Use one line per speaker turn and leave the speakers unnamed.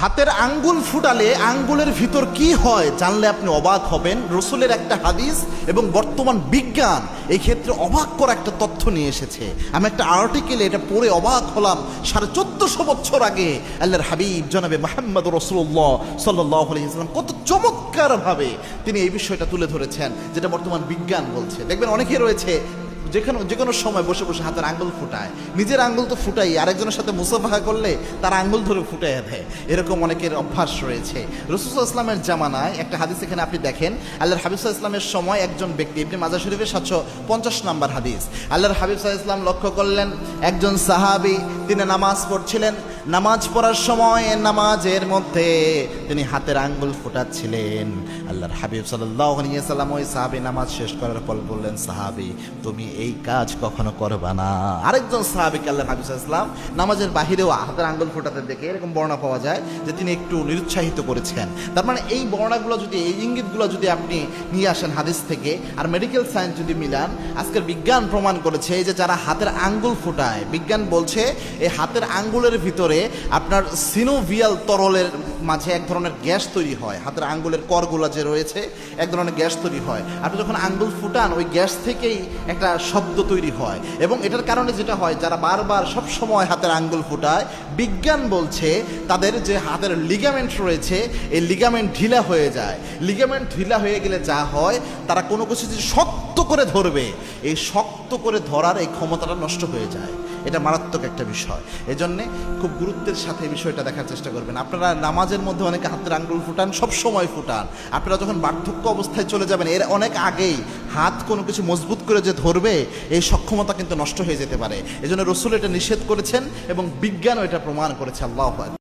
হাতের আঙ্গুল ফুটালে আঙ্গুলের ভিতর কি হয় জানলে আপনি অবাক হবেন। রসুলের একটা হাদিস এবং বর্তমান বিজ্ঞান এই ক্ষেত্রে অবাক করা একটা তথ্য নিয়ে এসেছে। আমি একটা আর্টিকেলে এটা পড়ে অবাক হলাম। 1450 বছর আগে আল্লাহর হাবিব জনাবে মুহাম্মদ রাসূলুল্লাহ সাল্লাল্লাহু আলাইহি ওয়াসাল্লাম কত চমৎকারভাবে তিনি এই বিষয়টা তুলে ধরেছেন, যেটা বর্তমান বিজ্ঞান বলছে। দেখবেন অনেকে রয়েছে যে কোনো সময় বসে বসে হাতের আঙ্গুল ফুটায়, নিজের আঙ্গুল তো ফুটাই, আরেকজনের সাথে মুসাফাহা করলে তার আঙ্গুল ধরে ফুটাইয়া দেয়, এরকম অনেকের অভ্যাস রয়েছে। রাসূল সাল্লাল্লাহু আলাইহি ওয়াসাল্লামের জামানায় একটা হাদিস এখানে আপনি দেখেন, আল্লাহর হাবিব সাল্লাল্লাহু আলাইহি ওয়াসাল্লামের সময় একজন ব্যক্তি, ইবনে মাজাহ শরীফের 750 নম্বর হাদিস, আল্লাহর হাবিব সাল্লাল্লাহু আলাইহি ওয়াসাল্লাম লক্ষ্য করলেন একজন সাহাবী তিনি নামাজ পড়ছিলেন। নামাজ পড়ার সময় নামাজের মধ্যে তিনি হাতের আঙ্গুল ফুটাচ্ছিলেন। আল্লাহর হাবিব সাল্লাল্লাহু আলাইহি ওয়াসাল্লাম ওই সাহাবী নামাজ শেষ করার পর বললেন, সাহাবী তুমি এই কাজ কখনো করবা না। আরেকজন সাহাবীকে আল্লাহর হাবিব সাল্লাল্লাহু আলাইহি ওয়াসাল্লাম নামাজের বাহিরেও হাতের আঙ্গুল ফোটাতে দেখে এরকম বর্ণনা পাওয়া যায় যে তিনি একটু নিরুৎসাহিত করেছেন। তার মানে এই বর্ণনাগুলো যদি, এই ইঙ্গিতগুলো যদি আপনি নিয়ে আসেন হাদিস থেকে আর মেডিকেল সায়েন্স যদি মিলান, আজকের বিজ্ঞান প্রমাণ করেছে যে যারা হাতের আঙ্গুল ফোটায়, বিজ্ঞান বলছে এই হাতের আঙ্গুলের ভিতরে আপনার সিনোভিয়াল তরলের মাঝে এক ধরনের গ্যাস তৈরি হয়। হাতের আঙ্গুলের করগুলা যে রয়েছে এক ধরনের গ্যাস তৈরি হয়। আপনি যখন আঙ্গুল ফুটান ওই গ্যাস থেকেই একটা শব্দ তৈরি হয়, এবং এটার কারণে যেটা হয় যারা বারবার সব সময় হাতের আঙ্গুল ফুটায়, বিজ্ঞান বলছে তাদের যে হাতের লিগামেন্ট রয়েছে এই লিগামেন্ট ঢিলা হয়ে যায়। লিগামেন্ট ঢিলা হয়ে গেলে যা হয়, তারা কোনো কিছু যে শক্ত করে ধরবে, এই শক্ত করে ধরার এই ক্ষমতাটা নষ্ট হয়ে যায়। এটা মারাত্মক একটা বিষয়। এজন্যে খুব গুরুত্বের সাথে এই বিষয়টা দেখার চেষ্টা করবেন। আপনারা নামাজের মধ্যে অনেকে হাতের আঙ্গুল ফুটান, সব সময় ফুটান। আপনারা যখন বার্ধক্য অবস্থায় চলে যাবেন, এর অনেক আগেই হাত কোনো কিছু মজবুত করে যে ধরবে এই সক্ষমতা কিন্তু নষ্ট হয়ে যেতে পারে। এজন্য রাসূল এটা নিষেধ করেছেন এবং বিজ্ঞানও এটা প্রমাণ করেছে। আল্লাহু আকবার।